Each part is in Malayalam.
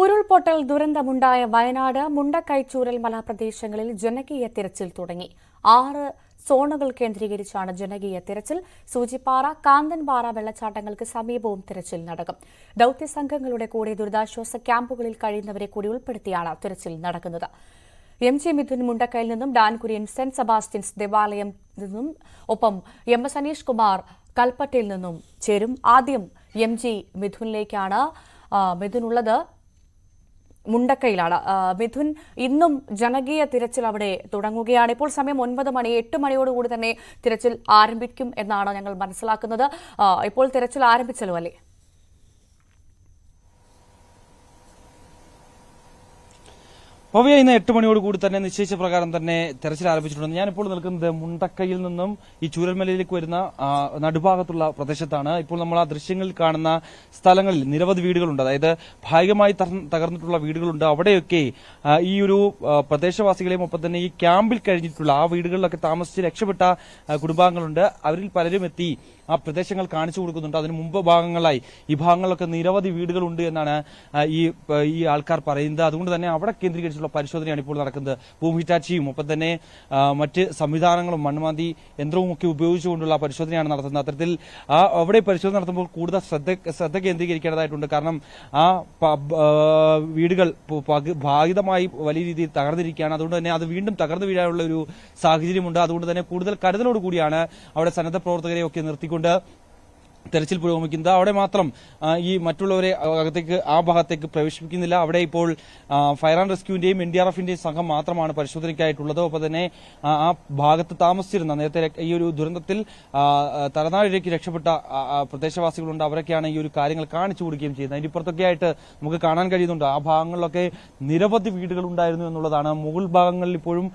ഉരുൾപൊട്ടൽ ദുരന്തമുണ്ടായ വയനാട് മുണ്ടക്കൈ ചൂരൽമല പ്രദേശങ്ങളിൽ ജനകീയ തിരച്ചിൽ തുടങ്ങി. 6 സോണുകൾ കേന്ദ്രീകരിച്ചാണ് ജനകീയ തിരച്ചിൽ. സൂചിപ്പാറ, കാന്തൻപാറ വെള്ളച്ചാട്ടങ്ങൾക്ക് സമീപവും തിരച്ചിൽ നടക്കും. ദൌത്യസംഘങ്ങളുടെ കൂടെ ദുരിതാശ്വാസ ക്യാമ്പുകളിൽ കഴിയുന്നവരെ കൂടി ഉൾപ്പെടുത്തിയാണ് തിരച്ചിൽ നടക്കുന്നത്. എം ജി മിഥുൻ മുണ്ടക്കൈയിൽ നിന്നും, ഡാൻ കുര്യൻ സെന്റ് സെബാസ്റ്റ്യൻസ് ദേവാലയം നിന്നും, ഒപ്പം എം എസ് അനീഷ് കുമാർ കൽപ്പറ്റയിൽ നിന്നും ചേരും. ആദ്യം എം ജി മിഥുനിലേക്കാണ്. മിഥുനുള്ളത് മുണ്ടക്കൈയിലാണ്. മിഥുൻ, ഇന്നും ജനകീയ തിരച്ചിൽ അവിടെ തുടങ്ങുകയാണ്. ഇപ്പോൾ സമയം 9 മണി. 8 മണിയോടുകൂടി തന്നെ തിരച്ചിൽ ആരംഭിക്കും എന്നാണ് ഞങ്ങൾ മനസ്സിലാക്കുന്നത്. ഇപ്പോൾ തിരച്ചിൽ ആരംഭിച്ചല്ലോ അല്ലേ? ഭവ്യ, ഇന്ന് 8 മണിയോടുകൂടി തന്നെ നിശ്ചയിച്ച പ്രകാരം തന്നെ തെരച്ചിൽ ആരംഭിച്ചിട്ടുണ്ട്. ഞാനിപ്പോൾ നിൽക്കുന്നത് മുണ്ടക്കൈയിൽ നിന്നും ഈ ചൂരൽമലയിലേക്ക് വരുന്ന നടുഭാഗത്തുള്ള പ്രദേശത്താണ്. ഇപ്പോൾ നമ്മൾ ആ ദൃശ്യങ്ങളിൽ കാണുന്ന സ്ഥലങ്ങളിൽ നിരവധി വീടുകളുണ്ട്. അതായത് ഭാഗികമായി തകർന്നിട്ടുള്ള വീടുകളുണ്ട്. അവിടെയൊക്കെ ഈ ഒരു പ്രദേശവാസികളെയും ഒപ്പം തന്നെ ഈ ക്യാമ്പിൽ കഴിഞ്ഞിട്ടുള്ള ആ വീടുകളിലൊക്കെ താമസിച്ച് രക്ഷപ്പെട്ട കുടുംബാംഗങ്ങളുണ്ട്. അവരിൽ പലരും എത്തി ആ പ്രദേശങ്ങൾ കാണിച്ചു കൊടുക്കുന്നുണ്ട്. അതിന് മുമ്പ് ഭാഗങ്ങളായി ഈ ഭാഗങ്ങളിലൊക്കെ നിരവധി വീടുകളുണ്ട് എന്നാണ് ഈ ആൾക്കാർ പറയുന്നത്. അതുകൊണ്ട് തന്നെ അവിടെ കേന്ദ്രീകരിച്ചുള്ള പരിശോധനയാണ് ഇപ്പോൾ നടക്കുന്നത്. ഭൂമി ഹിറ്റാച്ചിയും ഒപ്പം തന്നെ മറ്റ് സംവിധാനങ്ങളും മണ്ണുമാന്തി യന്ത്രവും ഒക്കെ ഉപയോഗിച്ചുകൊണ്ടുള്ള പരിശോധനയാണ് നടത്തുന്നത്. അത്തരത്തിൽ അവിടെ പരിശോധന നടത്തുമ്പോൾ കൂടുതൽ ശ്രദ്ധ കേന്ദ്രീകരിക്കേണ്ടതായിട്ടുണ്ട്. കാരണം ആ വീടുകൾ ഭാഗികമായി വലിയ രീതിയിൽ തകർന്നിരിക്കുകയാണ്. അതുകൊണ്ട് തന്നെ അത് വീണ്ടും തകർന്നു വീഴാനുള്ള ഒരു സാഹചര്യമുണ്ട്. അതുകൊണ്ട് തന്നെ കൂടുതൽ കരുതലോടുകൂടിയാണ് അവിടെ സന്നദ്ധ പ്രവർത്തകരെയൊക്കെ നിർത്തിക്കൊണ്ട് തെരച്ചിൽ പുരോഗമിക്കുന്നത്. അവിടെ മാത്രം ഈ മറ്റുള്ളവരെ ആ ഭാഗത്തേക്ക് പ്രവേശിപ്പിക്കുന്നില്ല. അവിടെ ഇപ്പോൾ ഫയർ ആൻഡ് റെസ്ക്യൂവിന്റെയും NDRFന്റെയും സംഘം മാത്രമാണ് പരിശോധനയ്ക്കായിട്ടുള്ളത്. ഒപ്പം തന്നെ ആ ഭാഗത്ത് താമസിച്ചിരുന്ന നേരത്തെ ഈ ഒരു ദുരന്തത്തിൽ തലനാഴിലേക്ക് രക്ഷപ്പെട്ട പ്രദേശവാസികളുണ്ട്. അവരൊക്കെയാണ് ഈ ഒരു കാര്യങ്ങൾ കാണിച്ചു കൊടുക്കുകയും ചെയ്യുന്നത്. അതിന്റെ ഇപ്പുറത്തൊക്കെ ആയിട്ട് നമുക്ക് കാണാൻ കഴിയുന്നുണ്ട് ആ ഭാഗങ്ങളിലൊക്കെ നിരവധി വീടുകൾ ഉണ്ടായിരുന്നു എന്നുള്ളതാണ്. മുകൾ ഭാഗങ്ങളിൽ ഇപ്പോഴും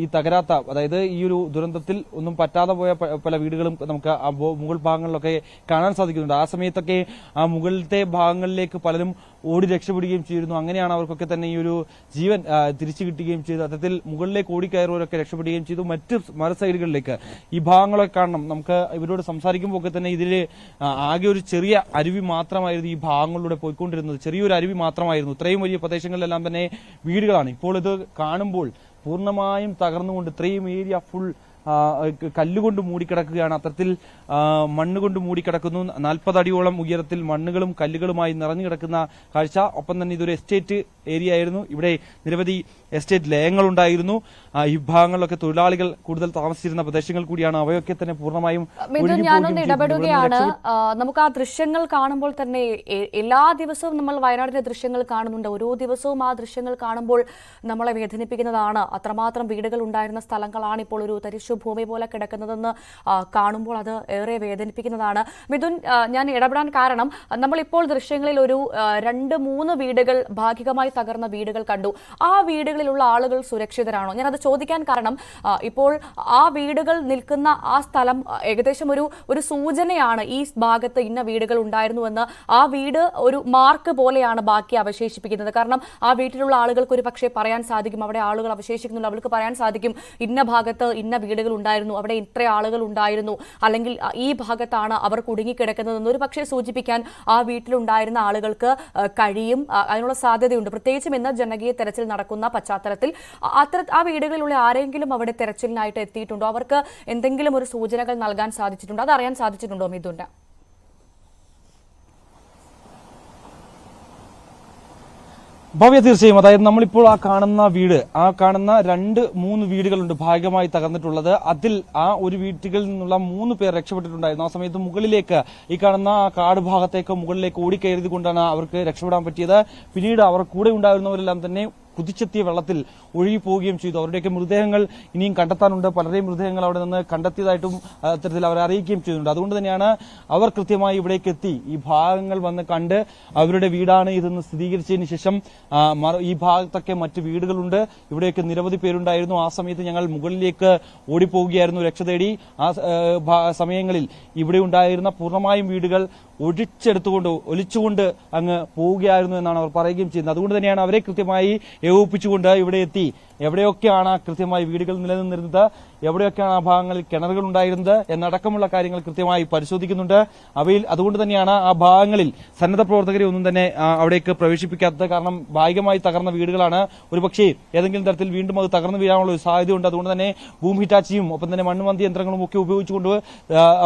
ഈ തകരാത്ത, അതായത് ഈ ഒരു ദുരന്തത്തിൽ ഒന്നും പറ്റാതെ പോയ പല വീടുകളും നമുക്ക് മുകൾ ഭാഗങ്ങളിലൊക്കെ കാണാൻ സാധിക്കുന്നുണ്ട്. ആ സമയത്തൊക്കെ ആ മുകളിലത്തെ ഭാഗങ്ങളിലേക്ക് പലരും ഓടി രക്ഷപ്പെടുകയും ചെയ്തിരുന്നു. അങ്ങനെയാണ് അവർക്കൊക്കെ തന്നെ ഈ ഒരു ജീവൻ തിരിച്ചു കിട്ടുകയും ചെയ്തു. അത്തരത്തിൽ മുകളിലേക്ക് ഓടിക്കയറുവരൊക്കെ രക്ഷപ്പെടുകയും ചെയ്തു. മറ്റ് മറ സൈഡുകളിലേക്ക് ഈ ഭാഗങ്ങളൊക്കെ കാണണം. നമുക്ക് ഇവരോട് സംസാരിക്കുമ്പോൾ ഒക്കെ തന്നെ ഇതിൽ ആകെ ഒരു ചെറിയ അരുവി മാത്രമായിരുന്നു ഈ ഭാഗങ്ങളിലൂടെ പോയിക്കൊണ്ടിരുന്നത്. ചെറിയൊരു അരുവി മാത്രമായിരുന്നു. ഇത്രയും വലിയ പ്രദേശങ്ങളിലെല്ലാം തന്നെ വീടുകളാണ്. ഇപ്പോൾ ഇത് കാണുമ്പോൾ പൂർണ്ണമായും തകർന്നുകൊണ്ട് ഇത്രയും ഏരിയ ഫുൾ കല്ലുകൊണ്ട് മൂടിക്കിടക്കുകയാണ്. അത്തരത്തിൽ മണ്ണുകൊണ്ട് മൂടിക്കിടക്കുന്നു. 40 അടിയോളം ഉയരത്തിൽ മണ്ണുകളും കല്ലുകളുമായി നിറഞ്ഞു കിടക്കുന്ന കാഴ്ച. ഒപ്പം തന്നെ ഇതൊരു എസ്റ്റേറ്റ് ഏരിയ ആയിരുന്നു. ഇവിടെ നിരവധി എസ്റ്റേറ്റ് ലയങ്ങളുണ്ടായിരുന്നു. ഈ ഭാഗങ്ങളിലൊക്കെ തൊഴിലാളികൾ കൂടുതൽ താമസിച്ചിരുന്ന പ്രദേശങ്ങൾ കൂടിയാണ്. അവയൊക്കെ തന്നെ പൂർണ്ണമായും ഞാനൊന്ന് ഇടപെടുകയാണ്. നമുക്ക് ആ ദൃശ്യങ്ങൾ കാണുമ്പോൾ തന്നെ എല്ലാ ദിവസവും നമ്മൾ വയനാടിന്റെ ദൃശ്യങ്ങൾ കാണുന്നുണ്ട്. ഓരോ ദിവസവും ആ ദൃശ്യങ്ങൾ കാണുമ്പോൾ നമ്മളെ വേദനിപ്പിക്കുന്നതാണ്. അത്രമാത്രം വീടുകൾ ഉണ്ടായിരുന്ന സ്ഥലങ്ങളാണ് ഇപ്പോൾ ഒരു തരിശു ഭൂമി പോലെ കിടക്കുന്നതെന്ന് കാണുമ്പോൾ അത് ഏറെ വേദനിപ്പിക്കുന്നതാണ്. മിഥുൻ, ഞാൻ ഇടപെടാൻ കാരണം നമ്മളിപ്പോൾ ദൃശ്യങ്ങളിൽ ഒരു 2-3 വീടുകൾ, ഭാഗികമായി തകർന്ന വീടുകൾ കണ്ടു. ആ വീടുകളിലുള്ള ആളുകൾ സുരക്ഷിതരാണോ? ഞാനത് ചോദിക്കാൻ കാരണം ഇപ്പോൾ ആ വീടുകൾ നിൽക്കുന്ന ആ സ്ഥലം ഏകദേശം ഒരു സൂചനയാണ്. ഈ ഭാഗത്ത് ഇന്ന വീടുകൾ ഉണ്ടായിരുന്നുവെന്ന് ആ വീട് ഒരു മാർക്ക് പോലെയാണ് ബാക്കി അവശേഷിപ്പിക്കുന്നത്. കാരണം ആ വീട്ടിലുള്ള ആളുകൾക്ക് ഒരു പക്ഷേ പറയാൻ സാധിക്കും, അവിടെ ആളുകൾ അവശേഷിക്കുന്നുണ്ട്, അവർക്ക് പറയാൻ സാധിക്കും ഇന്ന ഭാഗത്ത് ഇന്ന വീടുകൾ ഉണ്ടായിരുന്നു, അവിടെ ഇത്ര ആളുകൾ ഉണ്ടായിരുന്നു, അല്ലെങ്കിൽ ഈ ഭാഗത്താണ് അവർ കുടുങ്ങിക്കിടക്കുന്നതെന്ന് ഒരു പക്ഷേ സൂചിപ്പിക്കാൻ ആ വീട്ടിലുണ്ടായിരുന്ന ആളുകൾക്ക് കഴിയും. അതിനുള്ള സാധ്യതയുണ്ട്. പ്രത്യേകിച്ചും ഇന്ന് ജനകീയ തെരച്ചിൽ നടക്കുന്ന പശ്ചാത്തലത്തിൽ ആ വീടുകളിലുള്ള ആരെങ്കിലും അവിടെ തെരച്ചിലിനായിട്ട് എത്തിയിട്ടുണ്ടോ? അവർക്ക് എന്തെങ്കിലും ഒരു സൂചനകൾ നൽകാൻ സാധിച്ചിട്ടുണ്ടോ? അതറിയാൻ സാധിച്ചിട്ടുണ്ടോ മിഥുന്? ഭവ്യ, തീർച്ചയായും. അതായത് നമ്മളിപ്പോൾ ആ കാണുന്ന 2-3 വീടുകളുണ്ട് ഭാഗികമായി തകർന്നിട്ടുള്ളത്. അതിൽ ആ ഒരു വീട്ടുകളിൽ നിന്നുള്ള 3 പേർ രക്ഷപ്പെട്ടിട്ടുണ്ടായിരുന്നു. ആ സമയത്ത് മുകളിലേക്ക് ഈ കാണുന്ന കാട് ഭാഗത്തേക്ക് മുകളിലേക്ക് ഓടിക്കയറിയത് കൊണ്ടാണ് അവർക്ക് രക്ഷപ്പെടാൻ പറ്റിയത്. പിന്നീട് അവർ കൂടെ ഉണ്ടായിരുന്നവരെല്ലാം തന്നെ കുതിച്ചെത്തിയ വെള്ളത്തിൽ ഒഴുകി പോവുകയും ചെയ്തു. അവരുടെയൊക്കെ മൃതദേഹങ്ങൾ ഇനിയും കണ്ടെത്താനുണ്ട്. പലരെയും മൃതദേഹങ്ങൾ അവിടെ നിന്ന് കണ്ടെത്തിയതായിട്ടും അത്തരത്തിൽ അവരെ അറിയിക്കുകയും ചെയ്യുന്നുണ്ട്. അതുകൊണ്ട് തന്നെയാണ് അവർ കൃത്യമായി ഇവിടേക്ക് എത്തി ഈ ഭാഗങ്ങൾ വന്ന് കണ്ട് അവരുടെ വീടാണ് ഇതെന്ന് സ്ഥിരീകരിച്ചതിന് ശേഷം ഈ ഭാഗത്തൊക്കെ മറ്റ് വീടുകളുണ്ട്, ഇവിടെയൊക്കെ നിരവധി പേരുണ്ടായിരുന്നു. ആ സമയത്ത് ഞങ്ങൾ മുകളിലേക്ക് ഓടിപ്പോവുകയായിരുന്നു രക്ഷ തേടി. ആ സമയങ്ങളിൽ ഇവിടെ ഉണ്ടായിരുന്ന പൂർണ്ണമായും വീടുകൾ ഒലിച്ചുകൊണ്ട് അങ്ങ് പോവുകയായിരുന്നു എന്നാണ് അവർ പറയുകയും ചെയ്യുന്നത്. അതുകൊണ്ട് തന്നെയാണ് അവരെ കൃത്യമായി ഏകോപിപ്പിച്ചുകൊണ്ട് ഇവിടെ എത്തി എവിടെയൊക്കെയാണ് കൃത്യമായി വീടുകൾ നിലനിന്നിരുന്നത്, എവിടെയൊക്കെയാണ് ആ ഭാഗങ്ങളിൽ കിണറുകൾ ഉണ്ടായിരുന്നത് എന്നടക്കമുള്ള കാര്യങ്ങൾ കൃത്യമായി പരിശോധിക്കുന്നുണ്ട്. അവയിൽ അതുകൊണ്ട് തന്നെയാണ് ആ ഭാഗങ്ങളിൽ സന്നദ്ധ പ്രവർത്തകരെ ഒന്നും തന്നെ അവിടേക്ക് പ്രവേശിപ്പിക്കാത്തത്. കാരണം ഭാഗികമായി തകർന്ന വീടുകളാണ്. ഒരുപക്ഷേ ഏതെങ്കിലും തരത്തിൽ വീണ്ടും അത് തകർന്നു വീഴാനുള്ള ഒരു സാധ്യതയുണ്ട്. അതുകൊണ്ട് തന്നെ ബൂം ഹിറ്റാച്ചിയും ഒപ്പം തന്നെ മണ്ണുമന്തി യന്ത്രങ്ങളും ഒക്കെ ഉപയോഗിച്ചുകൊണ്ട്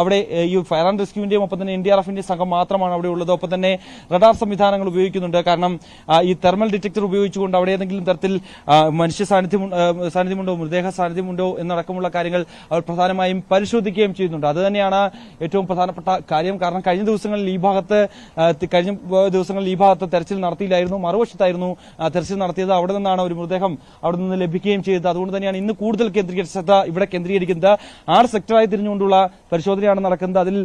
അവിടെ ഈ ഫയർ ആൻഡ് റെസ്ക്യൂവിന്റെയും ഒപ്പം തന്നെ NDRFന്റെയും സംഘം മാത്രമാണ് അവിടെ ഉള്ളത്. ഒപ്പം തന്നെ റഡാർ സംവിധാനങ്ങൾ ഉപയോഗിക്കുന്നുണ്ട്. കാരണം ഈ തെർമൽ ഡിറ്റക്ടർ ഉപയോഗിച്ചുകൊണ്ട് അവിടെ ഏതെങ്കിലും തരത്തിൽ മനുഷ്യ സാന്നിധ്യമുണ്ടോ, മൃതദേഹ സാന്നിധ്യമുണ്ടോ എന്നടക്കമുള്ള കാര്യങ്ങൾ അവർ പ്രധാനമായും പരിശോധിക്കുകയും ചെയ്യുന്നുണ്ട്. അത് തന്നെയാണ് ഏറ്റവും പ്രധാനപ്പെട്ട കാര്യം. കാരണം കഴിഞ്ഞ ദിവസങ്ങളിൽ ഈ ഭാഗത്ത് തെരച്ചിൽ നടത്തിയില്ലായിരുന്നു, മറുവശത്തായിരുന്നു തെരച്ചിൽ നടത്തിയത്. അവിടെ നിന്നാണ് ഒരു മൃതദേഹം അവിടെ നിന്ന് ലഭിക്കുകയും ചെയ്തത്. അതുകൊണ്ട് തന്നെയാണ് ഇന്ന് കൂടുതൽ ശ്രദ്ധ ഇവിടെ കേന്ദ്രീകരിക്കുന്നത്. 6 സെക്ടറായി തിരിഞ്ഞുകൊണ്ടുള്ള പരിശോധനയാണ് നടക്കുന്നത്. അതിൽ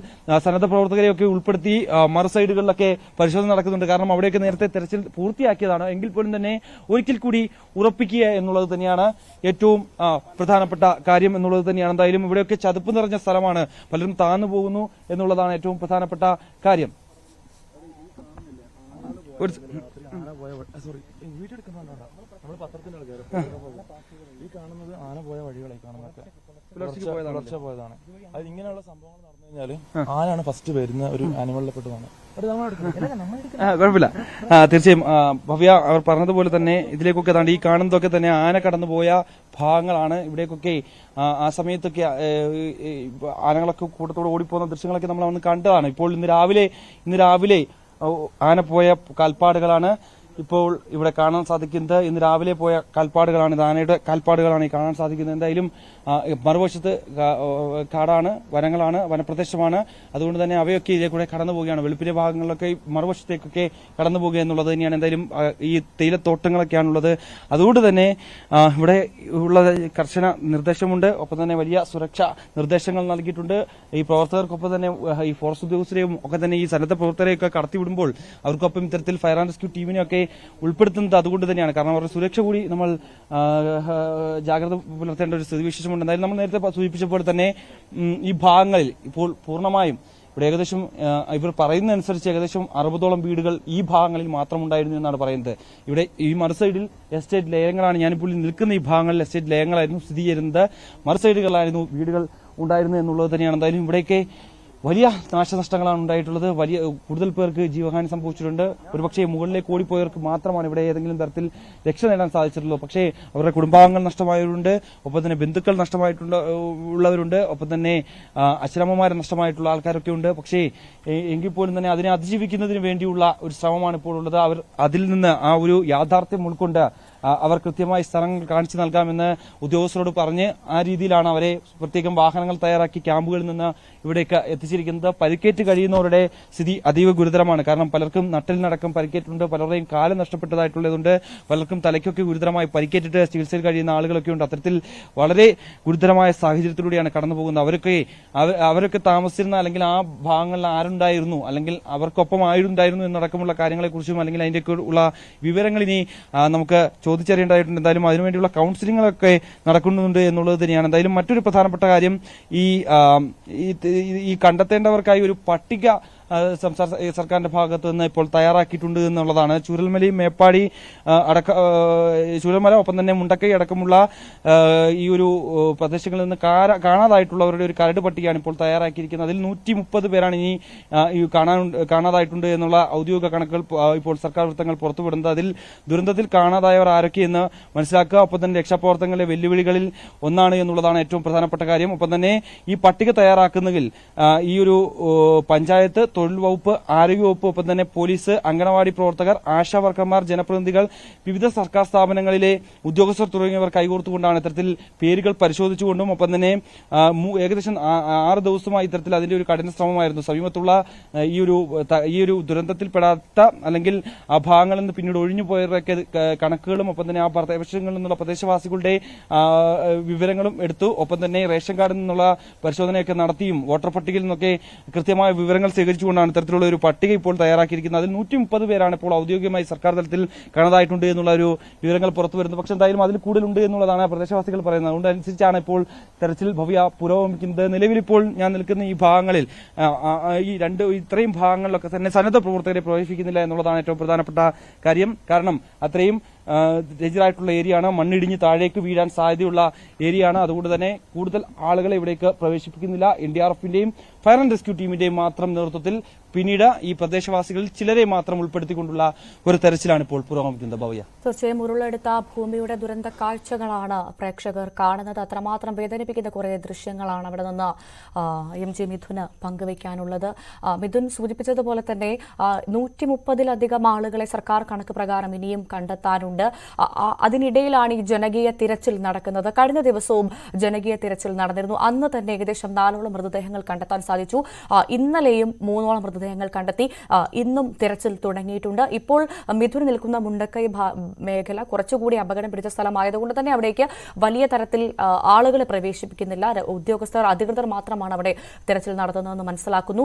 സന്നദ്ധ പ്രവർത്തകരെയൊക്കെ ഉൾപ്പെടുത്തി മറു സൈഡുകളിലൊക്കെ പരിശോധന നടക്കുന്നുണ്ട്. കാരണം അവിടെയൊക്കെ നേരത്തെ തെരച്ചിൽ പൂർത്തിയാക്കിയതാണ്. എങ്കിൽ പോലും തന്നെ ഒരിക്കൽ കൂടി ഉറപ്പിക്കുക എന്നുള്ളത് തന്നെയാണ് ഏറ്റവും പ്രധാനപ്പെട്ട കാര്യം എന്നുള്ളത് തന്നെയാണ്. എന്തായാലും ഇവിടെയൊക്കെ ചതുപ്പ് നിറഞ്ഞ സ്ഥലമാണ്, പലരും താന്നു പോകുന്നു എന്നുള്ളതാണ് ഏറ്റവും പ്രധാനപ്പെട്ട കാര്യം. ഈ കാണുന്നത് ആന പോയ വഴികളായി കാണുന്നതൊക്കെ പുലർച്ചെ പോയതാണ്. അത് ഇങ്ങനെയുള്ള സംഭവങ്ങൾ നടന്നു കഴിഞ്ഞാല് ആനയാണ് ഫസ്റ്റ് വരുന്ന ഒരു ആനിമലിൽപ്പെട്ടതാണ്. കുഴപ്പമില്ല. തീർച്ചയായും ഭവ്യ അവർ പറഞ്ഞതുപോലെ തന്നെ ഇതിലേക്കൊക്കെ താണ്ടി ഈ കാണുന്നതൊക്കെ തന്നെ ആന കടന്നുപോയ ഭാഗങ്ങളാണ്. ഇവിടേക്കൊക്കെ ആ സമയത്തൊക്കെ ആനകളൊക്കെ കൂട്ടത്തോടെ ഓടിപ്പോകുന്ന ദൃശ്യങ്ങളൊക്കെ നമ്മൾ അന്ന് കണ്ടതാണ്. ഇപ്പോൾ ഇന്ന് രാവിലെ ആന പോയ കാൽപ്പാടുകളാണ് ഇപ്പോൾ ഇവിടെ കാണാൻ സാധിക്കുന്നത്. ഇന്ന് രാവിലെ പോയ കാൽപ്പാടുകളാണ്, ഇത് ആനയുടെ കാൽപ്പാടുകളാണ് ഈ കാണാൻ സാധിക്കുന്നത്. എന്തായാലും മറുവശത്ത് കാടാണ്, വനങ്ങളാണ്, വനപ്രദേശമാണ്. അതുകൊണ്ട് തന്നെ അവയൊക്കെ ഇതിലേക്കൂടെ കടന്നു പോവുകയാണ്. വെളുപ്പിന്റെ ഭാഗങ്ങളിലൊക്കെ മറുവശത്തേക്കൊക്കെ കടന്നു പോകുക എന്നുള്ളത് തന്നെയാണ്. എന്തായാലും ഈ തേയിലത്തോട്ടങ്ങളൊക്കെയാണുള്ളത്. അതുകൊണ്ട് തന്നെ ഇവിടെ ഉള്ള കർശന നിർദ്ദേശമുണ്ട്. ഒപ്പം തന്നെ വലിയ സുരക്ഷാ നിർദ്ദേശങ്ങൾ നൽകിയിട്ടുണ്ട്. ഈ പ്രവർത്തകർക്കൊപ്പം തന്നെ ഈ ഫോറസ്റ്റ് ഉദ്യോഗസ്ഥരെയും ഒക്കെ തന്നെ ഈ സന്നദ്ധ പ്രവർത്തകരെയൊക്കെ കടത്തിവിടുമ്പോൾ അവർക്കൊപ്പം ഇത്തരത്തിൽ ഫയർ ആൻഡ് റെസ്ക്യൂ ടീമിനെയൊക്കെ ഉൾപ്പെടുത്തുന്നത് അതുകൊണ്ട് തന്നെയാണ്. കാരണം അവരുടെ സുരക്ഷ കൂടി നമ്മൾ ജാഗ്രത പുലർത്തേണ്ട ഒരു സ്ഥിതിവിശേഷമുണ്ട്. എന്തായാലും നമ്മൾ നേരത്തെ സൂചിപ്പിച്ചപ്പോൾ തന്നെ ഈ ഭാഗങ്ങളിൽ ഇപ്പോൾ പൂർണ്ണമായും ഇവിടെ ഏകദേശം ഇവർ പറയുന്നതനുസരിച്ച് ഏകദേശം 60ഓളം വീടുകൾ ഈ ഭാഗങ്ങളിൽ മാത്രമുണ്ടായിരുന്നു എന്നാണ് പറയുന്നത്. ഇവിടെ ഈ മറുസൈഡിൽ എസ്റ്റേറ്റ് ലയങ്ങളാണ്. ഞാനിപ്പോൾ നിൽക്കുന്ന ഈ ഭാഗങ്ങളിൽ എസ്റ്റേറ്റ് ലയങ്ങളായിരുന്നു സ്ഥിതി ചെയ്യുന്നത്. മറുസൈഡുകളിലായിരുന്നു വീടുകൾ ഉണ്ടായിരുന്നത് എന്നുള്ളത് തന്നെയാണ്. എന്തായാലും ഇവിടേക്ക് വലിയ നാശനഷ്ടങ്ങളാണ് ഉണ്ടായിട്ടുള്ളത്. കൂടുതൽ പേർക്ക് ജീവഹാനി സംഭവിച്ചിട്ടുണ്ട്. ഒരുപക്ഷെ മുകളിലേക്ക് ഓടിപ്പോയവർക്ക് മാത്രമാണ് ഇവിടെ ഏതെങ്കിലും തരത്തിൽ രക്ഷ നേടാൻ സാധിച്ചിട്ടുള്ളൂ. പക്ഷേ അവരുടെ കുടുംബാംഗങ്ങൾ നഷ്ടമായവരുണ്ട്, ഒപ്പം തന്നെ ബന്ധുക്കൾ ഉള്ളവരുണ്ട്, ഒപ്പം തന്നെ അച്ഛനമ്മമാരെ നഷ്ടമായിട്ടുള്ള ആൾക്കാരൊക്കെ ഉണ്ട്. പക്ഷേ എങ്കിൽ പോലും തന്നെ അതിനെ അതിജീവിക്കുന്നതിന് വേണ്ടിയുള്ള ഒരു ശ്രമമാണ് ഇപ്പോൾ ഉള്ളത്. അവർ അതിൽ നിന്ന് ആ ഒരു യാഥാർത്ഥ്യം ഉൾക്കൊണ്ട് അവർ കൃത്യമായി സ്ഥലങ്ങൾ കാണിച്ചു നൽകാമെന്ന് ഉദ്യോഗസ്ഥരോട് പറഞ്ഞ് ആ രീതിയിലാണ് അവരെ പ്രത്യേകം വാഹനങ്ങൾ തയ്യാറാക്കി ക്യാമ്പുകളിൽ നിന്ന് ഇവിടേക്ക് എത്തിച്ചിരിക്കുന്നത്. പരിക്കേറ്റ് കഴിയുന്നവരുടെ സ്ഥിതി അതീവ ഗുരുതരമാണ്. കാരണം പലർക്കും നട്ടലിനടക്കം പരിക്കേറ്റിട്ടുണ്ട്, പലരുടെയും കാലം നഷ്ടപ്പെട്ടതായിട്ടുള്ളതുണ്ട്, പലർക്കും തലയ്ക്കൊക്കെ ഗുരുതരമായി പരിക്കേറ്റിട്ട് ചികിത്സയിൽ കഴിയുന്ന ആളുകളൊക്കെ ഉണ്ട്. അത്തരത്തിൽ വളരെ ഗുരുതരമായ സാഹചര്യത്തിലൂടെയാണ് കടന്നു പോകുന്നത്. അവരൊക്കെ താമസിച്ചിരുന്ന അല്ലെങ്കിൽ ആ ഭാഗങ്ങളിൽ ആരുണ്ടായിരുന്നു അല്ലെങ്കിൽ അവർക്കൊപ്പം ആരുണ്ടായിരുന്നു എന്നടക്കമുള്ള കാര്യങ്ങളെക്കുറിച്ചും അല്ലെങ്കിൽ അതിന്റെയൊക്കെ ഉള്ള വിവരങ്ങൾ ഇനി നമുക്ക് ചോദിച്ചറിയേണ്ടതായിട്ടുണ്ട്. എന്തായാലും അതിനുവേണ്ടിയുള്ള കൌൺസിലിംഗുകളൊക്കെ നടക്കുന്നുണ്ട് എന്നുള്ളത് തന്നെയാണ്. എന്തായാലും മറ്റൊരു പ്രധാനപ്പെട്ട കാര്യം ഈ കണ്ടെത്തേണ്ടവർക്കായി ഒരു പട്ടിക സർക്കാരിന്റെ ഭാഗത്ത് നിന്ന് ഇപ്പോൾ തയ്യാറാക്കിയിട്ടുണ്ട് എന്നുള്ളതാണ്. ചൂരൽമലയും മേപ്പാടി ചൂരൽമല ഒപ്പം തന്നെ മുണ്ടക്കൈ അടക്കമുള്ള ഈ ഒരു പ്രദേശങ്ങളിൽ നിന്ന് കാണാതായിട്ടുള്ളവരുടെ ഒരു കരട് പട്ടികയാണ് ഇപ്പോൾ തയ്യാറാക്കിയിരിക്കുന്നത്. അതിൽ 130 പേരാണ് ഇനി കാണാതായിട്ടുണ്ട് എന്നുള്ള ഔദ്യോഗിക കണക്കുകൾ ഇപ്പോൾ സർക്കാർ വൃത്തങ്ങൾ പുറത്തുവിടുന്നത്. അതിൽ ദുരന്തത്തിൽ കാണാതായവർ ആരൊക്കെയെന്ന് മനസ്സിലാക്കുക, ഒപ്പം തന്നെ രക്ഷാപ്രവർത്തനങ്ങളിലെ വെല്ലുവിളികളിൽ ഒന്നാണ് എന്നുള്ളതാണ് ഏറ്റവും പ്രധാനപ്പെട്ട കാര്യം. ഒപ്പം തന്നെ ഈ പട്ടിക തയ്യാറാക്കുന്നതിൽ ഈ ഒരു പഞ്ചായത്ത്, തൊഴിൽ വകുപ്പ്, ആരോഗ്യവകുപ്പ്, ഒപ്പം തന്നെ പോലീസ്, അംഗനവാടി പ്രവർത്തകർ, ആശാ വർക്കർമാർ, ജനപ്രതിനിധികൾ, വിവിധ സർക്കാർ സ്ഥാപനങ്ങളിലെ ഉദ്യോഗസ്ഥർ തുടങ്ങിയവർ കൈകോർത്തുകൊണ്ടാണ് ഇത്തരത്തിൽ പേരുകൾ പരിശോധിച്ചുകൊണ്ടും ഒപ്പം തന്നെ ഏകദേശം 6 ദിവസമായി ഇത്തരത്തിൽ അതിന്റെ ഒരു കഠിന ശ്രമമായിരുന്നു. സമീപത്തുള്ള ഈ ഒരു ദുരന്തത്തിൽപ്പെടാത്ത അല്ലെങ്കിൽ ആ ഭാഗങ്ങളിൽ നിന്ന് പിന്നീട് ഒഴിഞ്ഞുപോയവരൊക്കെ കണക്കുകളും ഒപ്പം തന്നെ ആ പ്രദേശങ്ങളിൽ നിന്നുള്ള പ്രദേശവാസികളുടെ വിവരങ്ങളും എടുത്തു. ഒപ്പം തന്നെ റേഷൻ കാർഡിൽ നിന്നുള്ള പരിശോധനയൊക്കെ നടത്തിയും വോട്ടർ പട്ടികയിൽ നിന്നൊക്കെ കൃത്യമായ വിവരങ്ങൾ ശേഖരിച്ചുകൊണ്ടാണ് ഇത്തരത്തിലുള്ള ഒരു പട്ടിക ഇപ്പോൾ തയ്യാറാക്കിയിരിക്കുന്നത്. അതിൽ 130 പേരാണ് ഇപ്പോൾ ഔദ്യോഗികമായി സർക്കാർ തലത്തിൽ കാണാതായിട്ടുണ്ട് എന്നുള്ള ഒരു വിവരങ്ങൾ പുറത്തു വരുന്നത്. പക്ഷേ എന്തായാലും അതിൽ കൂടുതലുണ്ട് എന്നുള്ളതാണ് പ്രദേശവാസികൾ പറയുന്നത്. അതുകൊണ്ടനുസരിച്ചാണ് ഇപ്പോൾ തെരച്ചിൽ ഭവ്യ പുരോഗമിക്കുന്നത്. നിലവിലിപ്പോൾ ഞാൻ നിൽക്കുന്ന ഈ ഭാഗങ്ങളിൽ ഇത്രയും ഭാഗങ്ങളിലൊക്കെ തന്നെ സന്നദ്ധ പ്രവർത്തകരെ പ്രവേശിക്കുന്നില്ല എന്നുള്ളതാണ് ഏറ്റവും പ്രധാനപ്പെട്ട കാര്യം. കാരണം അത്രയും ഡേഞ്ചറായിട്ടുള്ള ഏരിയയാണ്. മണ്ണിടിഞ്ഞ് താഴേക്ക് വീഴാൻ സാധ്യതയുള്ള ഏരിയയാണ്. അതുകൊണ്ട് തന്നെ കൂടുതൽ ആളുകളെ ഇവിടേക്ക് പ്രവേശിപ്പിക്കുന്നില്ല. NDRFന്റെയും ഫയർ ആൻഡ് റെസ്ക്യൂ ടീമിന്റെയും മാത്രം നേതൃത്വത്തിൽ പിന്നീട് ഈ പ്രദേശവാസികളിൽ ചിലരെ മാത്രം ഉൾപ്പെടുത്തിക്കൊണ്ടുള്ള ഒരു തെരച്ചിലാണ് ഇപ്പോൾ പുരോഗമിക്കുന്നത്. ഭവ്യ, തീർച്ചയായും ഉരുളെടുത്ത ഭൂമിയുടെ ദുരന്ത കാഴ്ചകളാണ് പ്രേക്ഷകർ കാണുന്നത്. അത്രമാത്രം വേദനിപ്പിക്കുന്ന കുറെ ദൃശ്യങ്ങളാണ് അവിടെ നിന്ന് MJ മിഥുന് പങ്കുവയ്ക്കാനുള്ളത്. മിഥുൻ സൂചിപ്പിച്ചതുപോലെ തന്നെ 130-ലധികം ആളുകളെ സർക്കാർ കണക്ക് പ്രകാരം ഇനിയും കണ്ടെത്താനുണ്ട്. അതിനിടയിലാണ് ഈ ജനകീയ തിരച്ചിൽ നടക്കുന്നത്. കഴിഞ്ഞ ദിവസവും ജനകീയ തിരച്ചിൽ നടന്നിരുന്നു. അന്ന് തന്നെ ഏകദേശം 4ഓളം മൃതദേഹങ്ങൾ കണ്ടെത്താൻ സാധിച്ചു. ഇന്നലെയും 3ഓളം മൃതദേഹങ്ങൾ കണ്ടെത്തി. ഇന്നും തിരച്ചിൽ തുടങ്ങിയിട്ടുണ്ട്. ഇപ്പോൾ മിഥുൻ നിൽക്കുന്ന മുണ്ടക്കൈ മേഖല കുറച്ചുകൂടി അപകടം പിടിച്ച സ്ഥലമായതുകൊണ്ട് തന്നെ അവിടേക്ക് വലിയ തരത്തിൽ ആളുകളെ പ്രവേശിപ്പിക്കുന്നില്ല. ഉദ്യോഗസ്ഥർ, അധികൃതർ മാത്രമാണ് അവിടെ തിരച്ചിൽ നടത്തുന്നതെന്ന് മനസ്സിലാക്കുന്നു.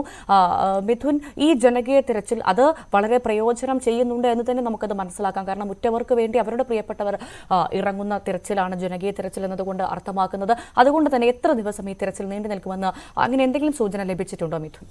മിഥുൻ, ഈ ജനകീയ തിരച്ചിൽ അത് വളരെ പ്രയോജനം ചെയ്യുന്നുണ്ട് എന്ന് തന്നെ നമുക്കത് മനസ്സിലാക്കാം. കാരണം ഉറ്റവർക്ക് വേണ്ടി അവരുടെ പ്രിയപ്പെട്ടവർ ഇറങ്ങുന്ന തിരച്ചിലാണ് ജനകീയ തിരച്ചിൽ എന്നതുകൊണ്ട് അർത്ഥമാക്കുന്നത്. അതുകൊണ്ട് തന്നെ എത്ര ദിവസം ഈ തിരച്ചിൽ നീണ്ടു നിൽക്കുമെന്ന് അങ്ങനെ എന്തെങ്കിലും സൂചന ലഭിച്ചിട്ടുണ്ടോ മിഥുൻ?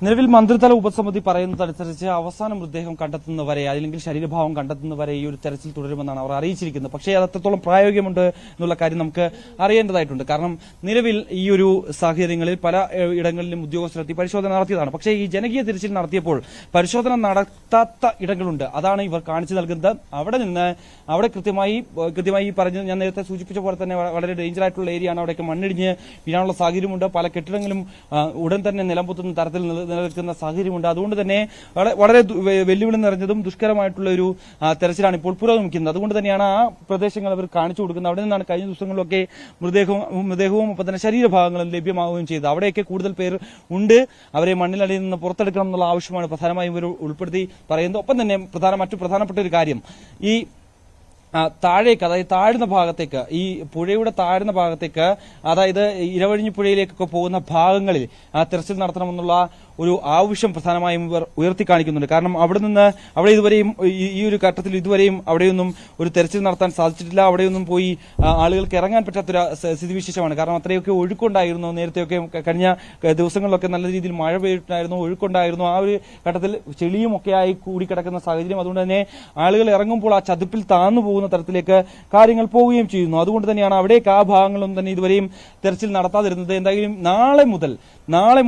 നിലവിൽ മന്ത്രിതല ഉപസമിതി പറയുന്നതനുസരിച്ച് അവസാന മൃതദേഹം കണ്ടെത്തുന്നവരെ അല്ലെങ്കിൽ ശരീരഭാവം കണ്ടെത്തുന്നവരെ ഈ ഒരു തെരച്ചിൽ തുടരുമെന്നാണ് അവർ അറിയിച്ചിരിക്കുന്നത്. പക്ഷേ അത് എത്രത്തോളം പ്രായോഗികമുണ്ട് എന്നുള്ള കാര്യം നമുക്ക് അറിയേണ്ടതായിട്ടുണ്ട്. കാരണം നിലവിൽ ഈ ഒരു സാഹചര്യങ്ങളിൽ പല ഇടങ്ങളിലും ഉദ്യോഗസ്ഥരെത്തി പരിശോധന നടത്തിയതാണ്. പക്ഷേ ഈ ജനകീയ തിരച്ചിൽ നടത്തിയപ്പോൾ പരിശോധന നടത്താത്ത ഇടങ്ങളുണ്ട്. അതാണ് ഇവർ കാണിച്ചു നൽകുന്നത്. അവിടെ കൃത്യമായി പറഞ്ഞ് ഞാൻ നേരത്തെ സൂചിപ്പിച്ച പോലെ തന്നെ വളരെ ഡേഞ്ചർ ആയിട്ടുള്ള ഏരിയയാണ്. അവിടേക്ക് മണ്ണിടിഞ്ഞ് വീഴാനുള്ള സാഹചര്യമുണ്ട്. പല കെട്ടിടങ്ങളും ഉടൻ തന്നെ നിലംപൊത്തുന്ന തരത്തിൽ നിലനിൽക്കുന്ന സാഹചര്യമുണ്ട്. അതുകൊണ്ട് തന്നെ വളരെ വെല്ലുവിളി നിറഞ്ഞതും ദുഷ്കരമായിട്ടുള്ള ഒരു തെരച്ചിലാണ് ഇപ്പോൾ പുരോഗമിക്കുന്നത്. അതുകൊണ്ട് തന്നെയാണ് ആ പ്രദേശങ്ങൾ അവർ കാണിച്ചു കൊടുക്കുന്നത്. അവിടെ നിന്നാണ് കഴിഞ്ഞ ദിവസങ്ങളിലൊക്കെ മൃതദേഹവും ഒപ്പം തന്നെ ശരീരഭാഗങ്ങളും ലഭ്യമാവുകയും ചെയ്തത്. അവിടെയൊക്കെ കൂടുതൽ പേർ ഉണ്ട്. അവരെ മണ്ണിനടിയിൽ നിന്ന് പുറത്തെടുക്കണം എന്നുള്ള ആവശ്യമാണ് പ്രധാനമായും ഇവർ ഉൾപ്പെടുത്തി പറയുന്നത്. ഒപ്പം തന്നെ മറ്റു പ്രധാനപ്പെട്ട ഒരു കാര്യം, ഈ താഴേക്ക്, അതായത് താഴ്ന്ന ഭാഗത്തേക്ക്, ഈ പുഴയുടെ താഴ്ന്ന ഭാഗത്തേക്ക്, അതായത് ഇരവഴിഞ്ഞി പുഴയിലേക്കൊക്കെ പോകുന്ന ഭാഗങ്ങളിൽ തെരച്ചിൽ നടത്തണമെന്നുള്ള ഒരു ആവശ്യം പ്രധാനമായും ഇവർ ഉയർത്തി കാണിക്കുന്നുണ്ട്. കാരണം അവിടെ ഇതുവരെയും ഈ ഒരു ഘട്ടത്തിൽ ഇതുവരെയും അവിടെയൊന്നും ഒരു തെരച്ചിൽ നടത്താൻ സാധിച്ചിട്ടില്ല. അവിടെയൊന്നും പോയി ആളുകൾക്ക് ഇറങ്ങാൻ പറ്റാത്തൊരു സ്ഥിതിവിശേഷമാണ്. കാരണം അത്രയൊക്കെ ഒഴുക്കുണ്ടായിരുന്നു. നേരത്തെയൊക്കെ കഴിഞ്ഞ ദിവസങ്ങളിലൊക്കെ നല്ല രീതിയിൽ മഴ പെയ്തിട്ടുണ്ടായിരുന്നു, ഒഴുക്കുണ്ടായിരുന്നു. ആ ഒരു ഘട്ടത്തിൽ ചെളിയും ഒക്കെയായി കൂടിക്കിടക്കുന്ന സാഹചര്യം. അതുകൊണ്ട് തന്നെ ആളുകൾ ഇറങ്ങുമ്പോൾ ആ ചതുപ്പിൽ താന്നു പോകുന്ന തരത്തിലേക്ക് കാര്യങ്ങൾ പോവുകയും ചെയ്യുന്നു. അതുകൊണ്ട് തന്നെയാണ് അവിടേക്ക് ആ ഭാഗങ്ങളൊന്നും തന്നെ ഇതുവരെയും തെരച്ചിൽ നടത്താതിരുന്നത്. എന്തായാലും നാളെ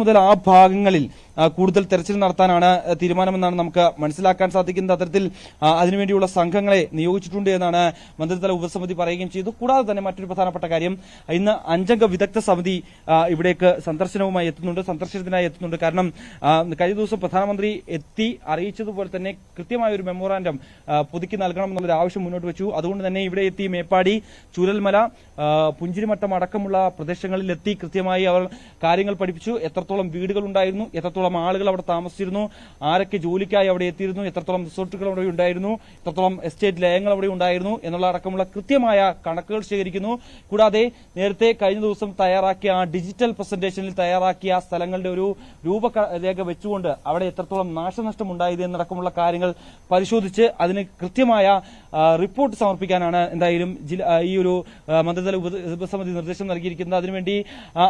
മുതൽ ആ ഭാഗങ്ങളിൽ കൂടുതൽ തെരച്ചിൽ നടത്താനാണ് തീരുമാനമെന്നാണ് നമുക്ക് മനസ്സിലാക്കാൻ സാധിക്കുന്നത്. അത്തരത്തിൽ അതിനുവേണ്ടിയുള്ള സംഘങ്ങളെ നിയോഗിച്ചിട്ടുണ്ട് എന്നാണ് മന്ത്രിതല ഉപസമിതി പറയുകയും ചെയ്തു. കൂടാതെ തന്നെ മറ്റൊരു പ്രധാനപ്പെട്ട കാര്യം, ഇന്ന് 5 അംഗ വിദഗ്ധ സമിതി ഇവിടേക്ക് സന്ദർശനത്തിനായി എത്തുന്നുണ്ട്. കാരണം കഴിഞ്ഞ ദിവസം പ്രധാനമന്ത്രി എത്തി അറിയിച്ചതുപോലെ തന്നെ കൃത്യമായ ഒരു മെമ്മോറാൻഡം പുതുക്കി നൽകണം എന്നുള്ളൊരു ആവശ്യം മുന്നോട്ട് വെച്ചു. അതുകൊണ്ട് തന്നെ ഇവിടെ എത്തി മേപ്പാടി, ചൂരൽമല, പുഞ്ചിരിമട്ടം അടക്കമുള്ള പ്രദേശങ്ങളിൽ എത്തി കൃത്യമായി അവർ കാര്യങ്ങൾ പഠിപ്പിച്ചു. എത്രത്തോളം വീടുകൾ ഉണ്ടായിരുന്നു, എത്രത്തോളം ആളുകൾ അവിടെ താമസിച്ചിരുന്നു, ആരൊക്കെ ജോലിക്കായി അവിടെ എത്തിയിരുന്നു, എത്രത്തോളം റിസോർട്ടുകൾ അവിടെ ഉണ്ടായിരുന്നു, എത്രത്തോളം എസ്റ്റേറ്റ് ലയങ്ങൾ അവിടെ ഉണ്ടായിരുന്നു എന്നുള്ള അടക്കമുള്ള കൃത്യമായ കണക്കുകൾ ശേഖരിക്കുന്നു. കൂടാതെ നേരത്തെ കഴിഞ്ഞ ദിവസം തയ്യാറാക്കിയ ഡിജിറ്റൽ പ്രസന്റേഷനിൽ തയ്യാറാക്കിയ സ്ഥലങ്ങളുടെ ഒരു രൂപരേഖ വെച്ചുകൊണ്ട് അവിടെ എത്രത്തോളം നാശനഷ്ടം ഉണ്ടായത് എന്നടക്കമുള്ള കാര്യങ്ങൾ പരിശോധിച്ച് അതിന് കൃത്യമായ റിപ്പോർട്ട് സമർപ്പിക്കാനാണ് എന്തായാലും ഈ ഒരു മന്ത്രിതല ഉപസമിതി നിർദ്ദേശം നൽകിയിരിക്കുന്നത്. അതിനുവേണ്ടി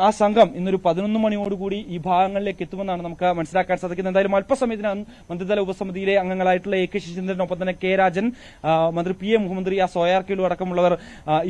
ആ സംഘം ഇന്നൊരു 11 മണിയോടുകൂടി ഈ ഭാഗങ്ങളിലേക്ക് എത്തുമെന്നാണ് നമുക്ക് മനസ്സിലാക്കാൻ സാധിക്കുന്നത്. എന്തായാലും അല്പസമയത്തിനകം മന്ത്രിതല ഉപസമിതിയിലെ അംഗങ്ങളായിട്ടുള്ള AK ശശീന്ദ്രനൊപ്പം തന്നെ K രാജൻ, മന്ത്രി PA മുഹമ്മദ് റിയാസ്, ORKലു അടക്കമുള്ളവർ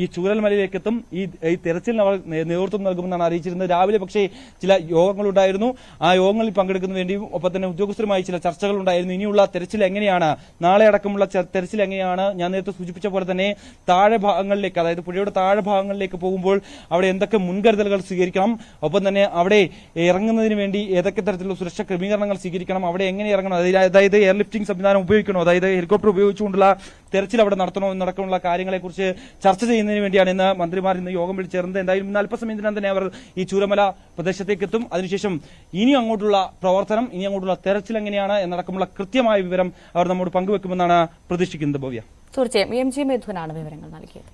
ഈ ചൂരൽമലയിലേക്ക് എത്തും. ഈ തെരച്ചിലിന് അവർ നേതൃത്വം നൽകുമെന്നാണ് അറിയിച്ചിരുന്നത്. രാവിലെ പക്ഷേ ചില യോഗങ്ങളുണ്ടായിരുന്നു. ആ യോഗങ്ങളിൽ പങ്കെടുക്കുന്നതിന് വേണ്ടിയും ഒപ്പം തന്നെ ഉദ്യോഗസ്ഥരുമായി ചില ചർച്ചകൾ ഉണ്ടായിരുന്നു. ഇനിയുള്ള തെരച്ചിൽ എങ്ങനെയാണ്, നാളെ അടക്കമുള്ള തെരച്ചിൽ എങ്ങനെയാണ്, ഞാൻ നേരത്തെ സൂചിപ്പിച്ച പോലെ തന്നെ താഴെ ഭാഗങ്ങളിലേക്ക്, അതായത് പുഴയുടെ താഴെ ഭാഗങ്ങളിലേക്ക് പോകുമ്പോൾ അവിടെ എന്തൊക്കെ മുൻകരുതലുകൾ സ്വീകരിക്കണം, ഒപ്പം തന്നെ അവിടെ ഇറങ്ങുന്നതിന് വേണ്ടി ഏതൊക്കെ തരത്തിലുള്ള സുരക്ഷാ ക്രമീകരണങ്ങൾ സ്വീകരിക്കണം, അവിടെ എങ്ങനെ ഇറങ്ങണം, അതായത് എയർലിഫ്റ്റിംഗ് സംവിധാനം ഉപയോഗിക്കണോ, അതായത് ഹെലികോപ്റ്റർ ഉപയോഗിച്ചുകൊണ്ടുള്ള തെരച്ചിൽ അവിടെ നടത്തണോ എന്നടക്കമുള്ള കാര്യങ്ങളെക്കുറിച്ച് ചർച്ച ചെയ്യുന്നതിന് വേണ്ടിയാണ് ഇന്ന് മന്ത്രിമാർ ഇന്ന് യോഗം വിളിച്ചു ചേർന്നത്. എന്തായാലും ഇന്ന് അല്പസമയത്തിനകം തന്നെ അവർ ഈ ചൂരമല പ്രദേശത്തേക്ക് എത്തും. അതിനുശേഷം ഇനി അങ്ങോട്ടുള്ള പ്രവർത്തനം, ഇനി അങ്ങോട്ടുള്ള തെരച്ചിൽ എങ്ങനെയാണ് എന്നടക്കമുള്ള കൃത്യമായ വിവരം അവർ നമ്മോട് പങ്കുവെക്കുമെന്നാണ് പ്രതീക്ഷിക്കുന്നത്. ഭവ്യ, തീർച്ചയായും MJ മിഥുനാണ് വിവരങ്ങൾ നൽകിയത്.